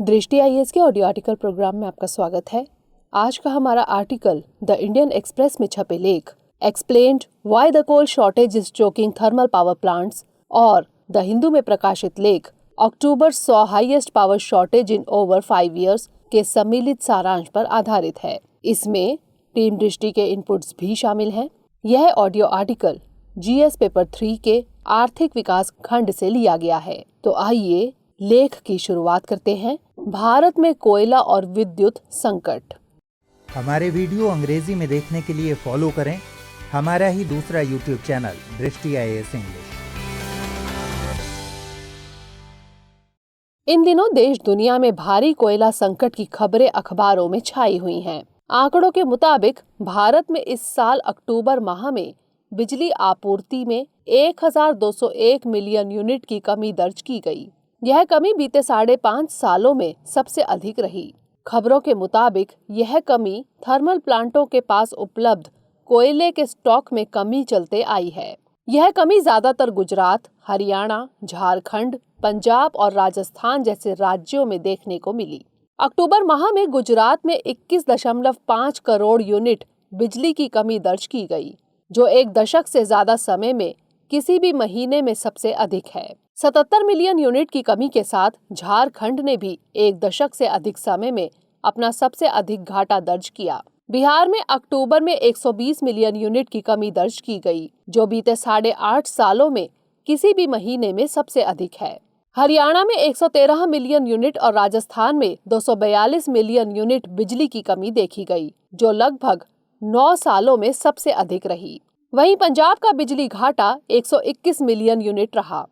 दृष्टि आईएएस के audio article programme में आपका स्वागत है। आज का हमारा आर्टिकल द इंडियन एक्सप्रेस में छपे लेख explained why the coal shortage is choking thermal power plants और द हिंदू में प्रकाशित लेख October saw highest power shortage in over 5 years के सम्मिलित सारांश पर आधारित है। इसमें टीम दृष्टि के इनपुट्स भी शामिल हैं। यह ऑडियो आर्टिकल जीएस पेपर 3 के आर्थिक विकास खंड से लिया गया है। तो आइए लेख की शुरुआत करते हैं। भारत में कोयला और विद्युत संकट। हमारे वीडियो अंग्रेजी में देखने के लिए फॉलो करें हमारा ही दूसरा यूट्यूब चैनल दृष्टि आईएएस इंग्लिश। इन दिनों देश दुनिया में भारी कोयला संकट की खबरें अखबारों में छाई हुई हैं। आंकड़ों के मुताबिक भारत में इस साल अक्टूबर माह में बिजली आपूर्ति में 1201 मिलियन यूनिट की कमी दर्ज की गई। यह कमी बीते 5.5 सालों में सबसे अधिक रही। खबरों के मुताबिक यह कमी थर्मल प्लांटों के पास उपलब्ध कोयले के स्टॉक में कमी चलते आई है। यह कमी ज्यादातर गुजरात, हरियाणा, झारखंड, पंजाब और राजस्थान जैसे राज्यों में देखने को मिली। अक्टूबर माह में गुजरात में 21.5 करोड़ यूनिट बिजली की कमी दर्ज की गई, जो एक दशक से ज्यादा समय में किसी भी महीने में सबसे अधिक है। 77 मिलियन यूनिट की कमी के साथ झारखंड ने भी एक दशक से अधिक समय में अपना सबसे अधिक घाटा दर्ज किया। बिहार में अक्टूबर में 120 मिलियन यूनिट की कमी दर्ज की गई, जो बीते 8.5 सालों में किसी भी महीने में सबसे अधिक है। हरियाणा में 113 मिलियन यूनिट और राजस्थान में 242 मिलियन यूनिट बिजली की कमी देखी गई, जो लगभग 9 सालों में सबसे अधिक रही। वहीं पंजाब का बिजली घाटा 121 मिलियन यूनिट रहा,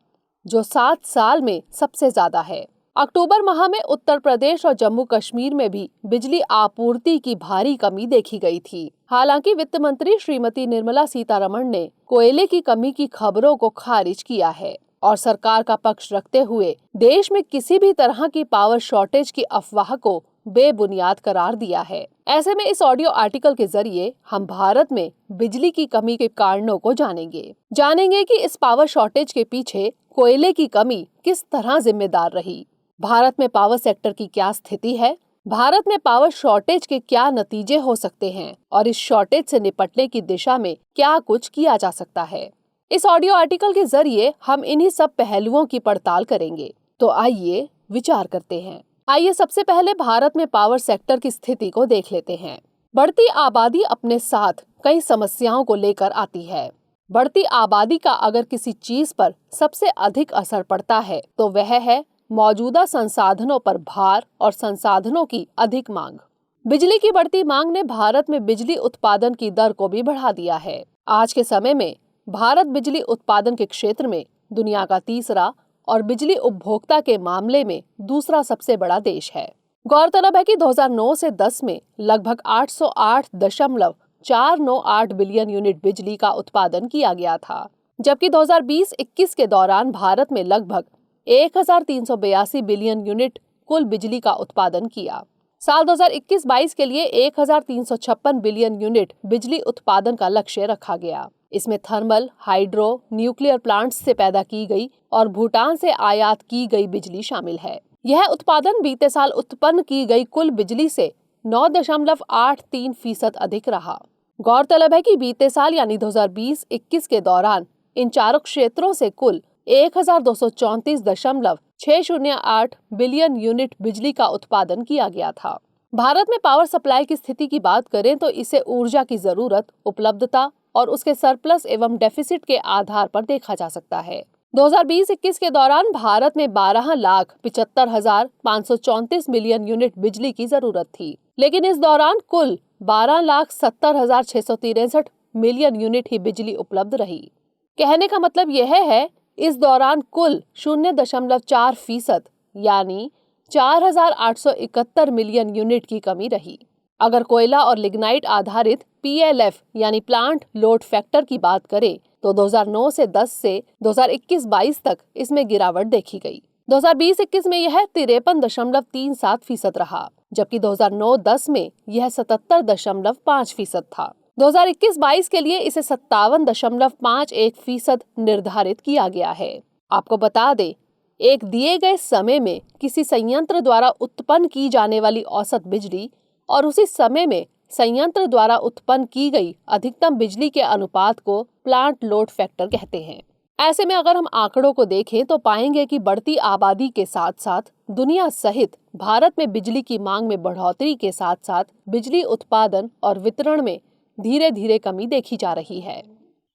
जो 7 साल में सबसे ज्यादा है। अक्टूबर माह में उत्तर प्रदेश और जम्मू कश्मीर में भी बिजली आपूर्ति की भारी कमी देखी गई थी। हालांकि वित्त मंत्री श्रीमती निर्मला सीतारमण ने कोयले की कमी की खबरों को खारिज किया है और सरकार का पक्ष रखते हुए देश में किसी भी तरह की पावर शॉर्टेज की अफवाह को बेबुनियाद करार दिया है। ऐसे में इस ऑडियो आर्टिकल के जरिए हम भारत में बिजली की कमी के कारणों को जानेंगे कि इस पावर शॉर्टेज के पीछे कोयले की कमी किस तरह जिम्मेदार रही। भारत में पावर सेक्टर की क्या स्थिति है, भारत में पावर शॉर्टेज के क्या नतीजे हो सकते हैं और इस शॉर्टेज से निपटने की दिशा में क्या कुछ किया जा सकता है। इस ऑडियो आर्टिकल के जरिए हम इन्हीं सब पहलुओं की पड़ताल करेंगे। तो आइए विचार करते हैं। आइए सबसे पहले भारत में पावर सेक्टर की स्थिति को देख लेते हैं। बढ़ती आबादी अपने साथ कई समस्याओं को लेकर आती है। बढ़ती आबादी का अगर किसी चीज पर सबसे अधिक असर पड़ता है तो वह है मौजूदा संसाधनों पर भार और संसाधनों की अधिक मांग। बिजली की बढ़ती मांग ने भारत में बिजली उत्पादन की दर को भी बढ़ा दिया है। आज के समय में भारत बिजली उत्पादन के क्षेत्र में दुनिया का तीसरा और बिजली उपभोक्ता के मामले में दूसरा सबसे बड़ा देश है। गौरतलब है कि 2009 से 10 में लगभग 808.498 बिलियन यूनिट बिजली का उत्पादन किया गया था, जबकि 2020-21 के दौरान भारत में लगभग 1382 बिलियन यूनिट कुल बिजली का उत्पादन किया। साल 2021-22 के लिए 1356 बिलियन यूनिट बिजली उत्पादन का लक्ष्य रखा गया। इसमें थर्मल, हाइड्रो, न्यूक्लियर प्लांट्स से पैदा की गई और भूटान से आयात की गई बिजली शामिल है। यह उत्पादन बीते साल उत्पन्न की गई कुल बिजली से 9.83% अधिक रहा। गौरतलब है कि बीते साल यानी 2020-21 के दौरान इन चारों क्षेत्रों से कुल 1234.608 बिलियन यूनिट बिजली का उत्पादन किया गया था। भारत में पावर सप्लाई की स्थिति की बात करें तो इसे ऊर्जा की जरूरत, उपलब्धता और उसके सरप्लस एवं डेफिसिट के आधार पर देखा जा सकता है। 2020-21 के दौरान भारत में 12,75,534 मिलियन यूनिट बिजली की जरूरत थी, लेकिन इस दौरान कुल 12,70,663 मिलियन यूनिट ही बिजली उपलब्ध रही। कहने का मतलब यह है इस दौरान कुल 0.4% यानी 4,871 मिलियन यूनिट की कमी रही। अगर कोयला और लिग्नाइट आधारित PLF यानी प्लांट लोड फैक्टर की बात करें तो 2009 से 10 से 2021-22 तक इसमें गिरावट देखी गई। 2020-21 में यह 53.37% रहा, जबकि 2009-10 में यह 77.5% था। 2021-22 के लिए इसे 57.51% निर्धारित किया गया है। आपको बता दें एक दिए गए समय में किसी संयंत्र द्वारा उत्पन्न की जाने वाली औसत बिजली और उसी समय में संयंत्र द्वारा उत्पन्न की गई अधिकतम बिजली के अनुपात को प्लांट लोड फैक्टर कहते हैं। ऐसे में अगर हम आंकड़ों को देखें तो पाएंगे कि बढ़ती आबादी के साथ साथ दुनिया सहित भारत में बिजली की मांग में बढ़ोतरी के साथ साथ बिजली उत्पादन और वितरण में धीरे धीरे कमी देखी जा रही है।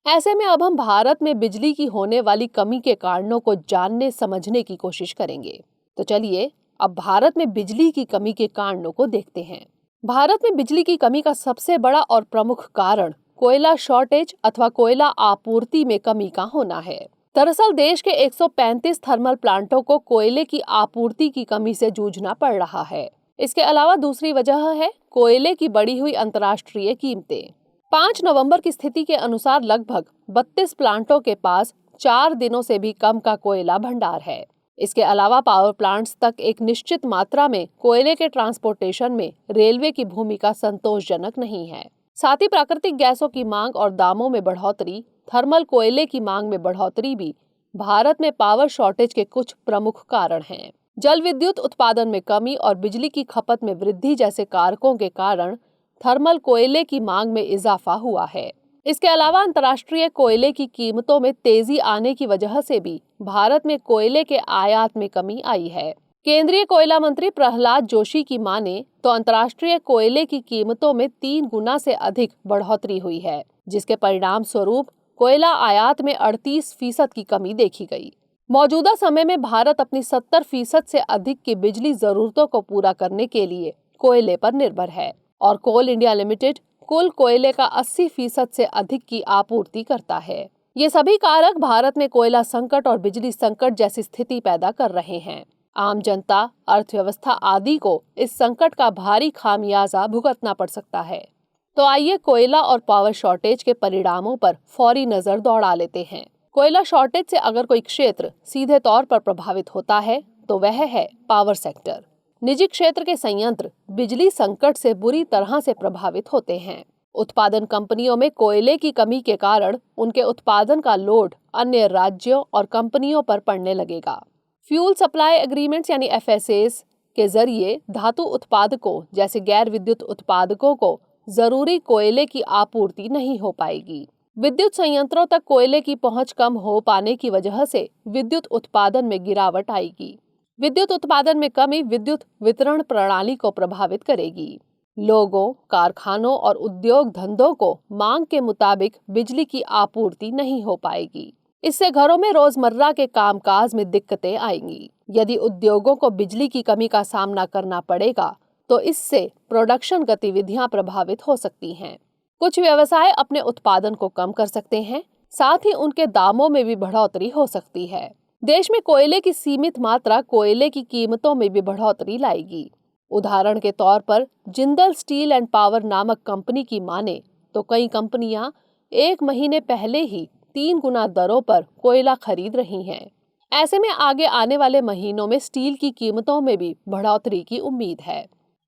ऐसे में अब हम भारत में बिजली की होने वाली कमी के कारणों को जानने समझने की कोशिश करेंगे। तो चलिए अब भारत में बिजली की कमी के कारणों को देखते हैं। भारत में बिजली की कमी का सबसे बड़ा और प्रमुख कारण कोयला शॉर्टेज अथवा कोयला आपूर्ति में कमी का होना है। दरअसल देश के 135 थर्मल प्लांटों को कोयले की आपूर्ति की कमी से जूझना पड़ रहा है। इसके अलावा दूसरी वजह है कोयले की बढ़ी हुई अंतर्राष्ट्रीय कीमतें। 5 नवंबर की स्थिति के अनुसार लगभग 32 प्लांटों के पास 4 दिनों से भी कम का कोयला भंडार है। इसके अलावा पावर प्लांट्स तक एक निश्चित मात्रा में कोयले के ट्रांसपोर्टेशन में रेलवे की भूमिका संतोषजनक नहीं है। साथ ही प्राकृतिक गैसों की मांग और दामों में बढ़ोतरी, थर्मल कोयले की मांग में बढ़ोतरी भी भारत में पावर शॉर्टेज के कुछ प्रमुख कारण हैं। जल विद्युत उत्पादन में कमी और बिजली की खपत में वृद्धि जैसे कारकों के कारण थर्मल कोयले की मांग में इजाफा हुआ है। इसके अलावा अंतर्राष्ट्रीय कोयले की कीमतों में तेजी आने की वजह से भी भारत में कोयले के आयात में कमी आई है। केंद्रीय कोयला मंत्री प्रहलाद जोशी की माने तो अंतर्राष्ट्रीय कोयले की कीमतों में 3 गुना से अधिक बढ़ोतरी हुई है, जिसके परिणाम स्वरूप कोयला आयात में 38% की कमी देखी गई। मौजूदा समय में भारत अपनी 70% से अधिक की बिजली जरूरतों को पूरा करने के लिए कोयले पर निर्भर है और कोल इंडिया लिमिटेड कुल कोयले का 80% से अधिक की आपूर्ति करता है। ये सभी कारक भारत में कोयला संकट और बिजली संकट जैसी स्थिति पैदा कर रहे हैं। आम जनता, अर्थव्यवस्था आदि को इस संकट का भारी खामियाजा भुगतना पड़ सकता है। तो आइए कोयला और पावर शॉर्टेज के परिणामों पर फौरी नजर दौड़ा लेते हैं। कोयला शॉर्टेज से अगर कोई क्षेत्र सीधे तौर पर प्रभावित होता है तो वह है पावर सेक्टर। निजी क्षेत्र के संयंत्र बिजली संकट से बुरी तरह से प्रभावित होते हैं। उत्पादन कंपनियों में कोयले की कमी के कारण उनके उत्पादन का लोड अन्य राज्यों और कंपनियों पर पड़ने लगेगा। फ्यूल सप्लाई एग्रीमेंट्स यानी FSAs के जरिए धातु उत्पादकों जैसे गैर विद्युत उत्पादकों को जरूरी कोयले की आपूर्ति नहीं हो पाएगी। विद्युत संयंत्रों तक कोयले की पहुंच कम हो पाने की वजह से विद्युत उत्पादन में गिरावट आएगी। विद्युत उत्पादन में कमी विद्युत वितरण प्रणाली को प्रभावित करेगी। लोगों, कारखानों और उद्योग धंधों को मांग के मुताबिक बिजली की आपूर्ति नहीं हो पाएगी। इससे घरों में रोजमर्रा के कामकाज में दिक्कतें आएंगी। यदि उद्योगों को बिजली की कमी का सामना करना पड़ेगा तो इससे प्रोडक्शन गतिविधियां प्रभावित हो सकती हैं। कुछ व्यवसाय अपने उत्पादन को कम कर सकते हैं, साथ ही उनके दामों में भी बढ़ोतरी हो सकती है। देश में कोयले की सीमित मात्रा कोयले की कीमतों में भी बढ़ोतरी लाएगी। उदाहरण के तौर पर जिंदल स्टील एंड पावर नामक कंपनी की माने तो कई कंपनियां 1 महीने पहले ही 3 गुना दरों पर कोयला खरीद रही हैं। ऐसे में आगे आने वाले महीनों में स्टील की कीमतों में भी बढ़ोतरी की उम्मीद है।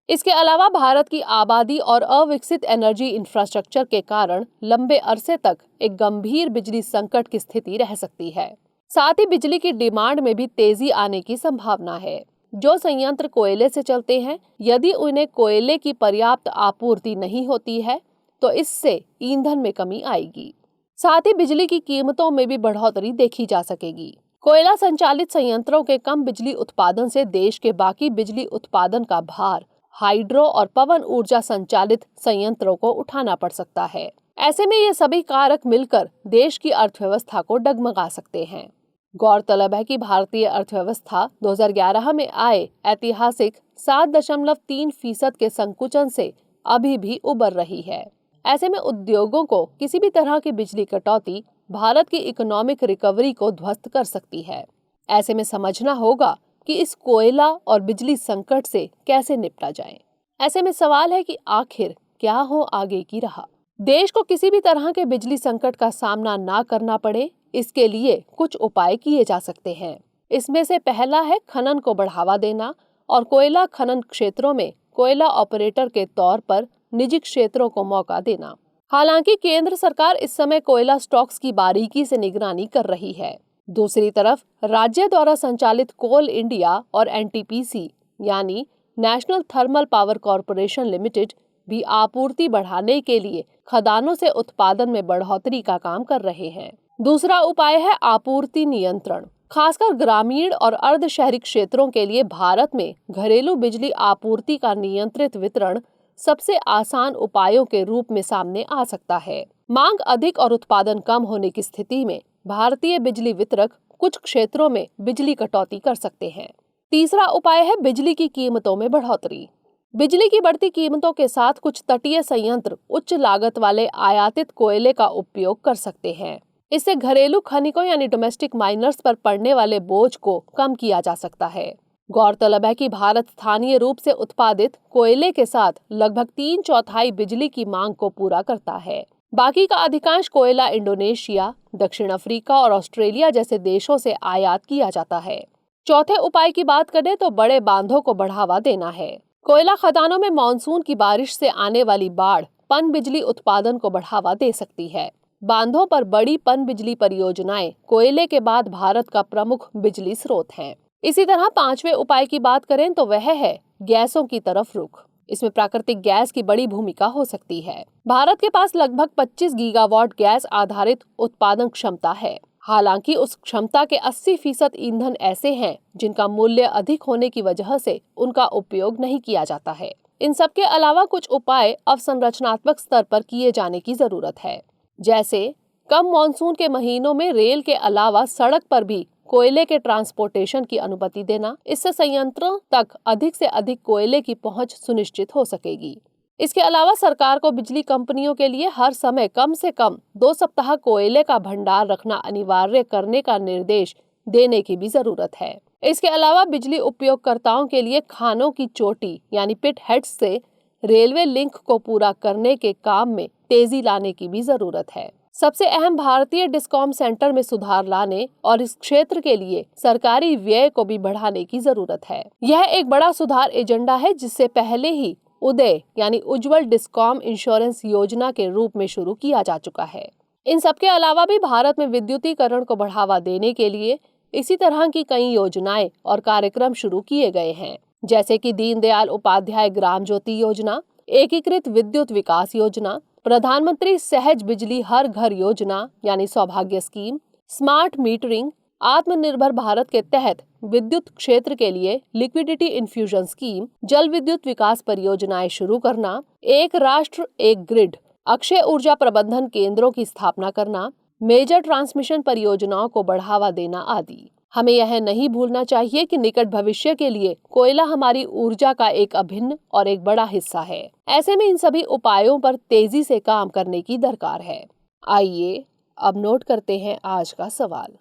इसके अलावा भारत की आबादी और अविकसित एनर्जी इंफ्रास्ट्रक्चर के कारण लंबे अरसे तक एक गंभीर बिजली संकट की स्थिति रह सकती है। साथ ही बिजली की डिमांड में भी तेजी आने की संभावना है। जो संयंत्र कोयले से चलते हैं, यदि उन्हें कोयले की पर्याप्त आपूर्ति नहीं होती है तो इससे ईंधन में कमी आएगी। साथ ही बिजली की कीमतों में भी बढ़ोतरी देखी जा सकेगी। कोयला संचालित संयंत्रों के कम बिजली उत्पादन से देश के बाकी बिजली उत्पादन का भार हाइड्रो और पवन ऊर्जा संचालित संयंत्रों को उठाना पड़ सकता है। ऐसे में ये सभी कारक मिलकर देश की अर्थव्यवस्था को डगमगा सकते हैं। गौरतलब है कि भारतीय अर्थव्यवस्था 2011 में आए ऐतिहासिक 7.3% के संकुचन से अभी भी उबर रही है। ऐसे में उद्योगों को किसी भी तरह की बिजली कटौती भारत की इकोनॉमिक रिकवरी को ध्वस्त कर सकती है। ऐसे में समझना होगा कि इस कोयला और बिजली संकट से कैसे निपटा जाए। ऐसे में सवाल है कि आखिर क्या हो आगे की राह। देश को किसी भी तरह के बिजली संकट का सामना ना करना पड़े, इसके लिए कुछ उपाय किए जा सकते हैं। इसमें से पहला है खनन को बढ़ावा देना और कोयला खनन क्षेत्रों में कोयला ऑपरेटर के तौर पर निजी क्षेत्रों को मौका देना। हालांकि केंद्र सरकार इस समय कोयला स्टॉक्स की बारीकी से निगरानी कर रही है। दूसरी तरफ राज्य द्वारा संचालित कोल इंडिया और एनटीपीसी यानी national thermal power corporation limited भी आपूर्ति बढ़ाने के लिए खदानों से उत्पादन में बढ़ोतरी का काम कर रहे हैं। दूसरा उपाय है आपूर्ति नियंत्रण। खासकर ग्रामीण और अर्ध शहरी क्षेत्रों के लिए भारत में घरेलू बिजली आपूर्ति का नियंत्रित वितरण सबसे आसान उपायों के रूप में सामने आ सकता है। मांग अधिक और उत्पादन कम होने की स्थिति में भारतीय बिजली वितरक कुछ क्षेत्रों में बिजली कटौती कर सकते हैं। तीसरा उपाय है बिजली की कीमतों में बढ़ोतरी। बिजली की बढ़ती कीमतों के साथ कुछ तटीय संयंत्र उच्च लागत वाले आयातित कोयले का उपयोग कर सकते हैं। इससे घरेलू खनिकों यानी डोमेस्टिक माइनर्स पर पड़ने वाले बोझ को कम किया जा सकता है। गौरतलब है कि भारत स्थानीय रूप से उत्पादित कोयले के साथ लगभग 3/4 बिजली की मांग को पूरा करता है। बाकी का अधिकांश कोयला इंडोनेशिया, दक्षिण अफ्रीका और ऑस्ट्रेलिया जैसे देशों से आयात किया जाता है। चौथे उपाय की बात करें तो बड़े बांधों को बढ़ावा देना है। कोयला खदानों में मानसून की बारिश से आने वाली बाढ़ पन बिजली उत्पादन को बढ़ावा दे सकती है। बांधों पर बड़ी पन बिजली परियोजनाएं कोयले के बाद भारत का प्रमुख बिजली स्रोत हैं। इसी तरह पांचवें उपाय की बात करें तो वह है गैसों की तरफ रुख। इसमें प्राकृतिक गैस की बड़ी भूमिका हो सकती है। भारत के पास लगभग 25 गीगावाट गैस आधारित उत्पादन क्षमता है। हालांकि उस क्षमता के 80% ईंधन ऐसे हैं जिनका मूल्य अधिक होने की वजह से उनका उपयोग नहीं किया जाता है। इन सब के अलावा कुछ उपाय अवसंरचनात्मक स्तर पर किए जाने की जरूरत है, जैसे कम मानसून के महीनों में रेल के अलावा सड़क पर भी कोयले के ट्रांसपोर्टेशन की अनुमति देना। इससे संयंत्रों तक अधिक से अधिक कोयले की पहुंच सुनिश्चित हो सकेगी। इसके अलावा सरकार को बिजली कंपनियों के लिए हर समय कम से कम 2 सप्ताह कोयले का भंडार रखना अनिवार्य करने का निर्देश देने की भी जरूरत है। इसके अलावा बिजली उपयोगकर्ताओं के लिए खानों की चोटी यानी पिट हेड्स से रेलवे लिंक को पूरा करने के काम में तेजी लाने की भी जरूरत है। सबसे अहम भारतीय डिस्कॉम सेंटर में सुधार लाने और इस क्षेत्र के लिए सरकारी व्यय को भी बढ़ाने की जरूरत है। यह एक बड़ा सुधार एजेंडा है जिससे पहले ही उदय यानी उज्जवल डिस्कॉम इंश्योरेंस योजना के रूप में शुरू किया जा चुका है। इन सब के अलावा भी भारत में विद्युतीकरण को बढ़ावा देने के लिए इसी तरह की कई योजनाएं और कार्यक्रम शुरू किए गए हैं, जैसे कि दीनदयाल उपाध्याय ग्राम ज्योति योजना, एकीकृत विद्युत विकास योजना, प्रधानमंत्री सहज बिजली हर घर योजना यानी सौभाग्य स्कीम, स्मार्ट मीटरिंग, आत्मनिर्भर भारत के तहत विद्युत क्षेत्र के लिए लिक्विडिटी इन्फ्यूजन स्कीम, जल विद्युत विकास परियोजनाएं शुरू करना, एक राष्ट्र एक ग्रिड, अक्षय ऊर्जा प्रबंधन केंद्रों की स्थापना करना, मेजर ट्रांसमिशन परियोजनाओं को बढ़ावा देना आदि। हमें यह नहीं भूलना चाहिए कि निकट भविष्य के लिए कोयला हमारी ऊर्जा का एक अभिन्न और एक बड़ा हिस्सा है। ऐसे में इन सभी उपायों पर तेजी से काम करने की दरकार है। आइए अब नोट करते हैं आज का सवाल।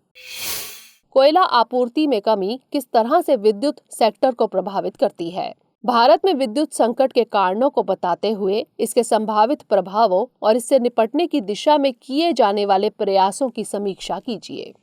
कोयला आपूर्ति में कमी किस तरह से विद्युत सेक्टर को प्रभावित करती है? भारत में विद्युत संकट के कारणों को बताते हुए इसके संभावित प्रभावों और इससे निपटने की दिशा में किए जाने वाले प्रयासों की समीक्षा कीजिए।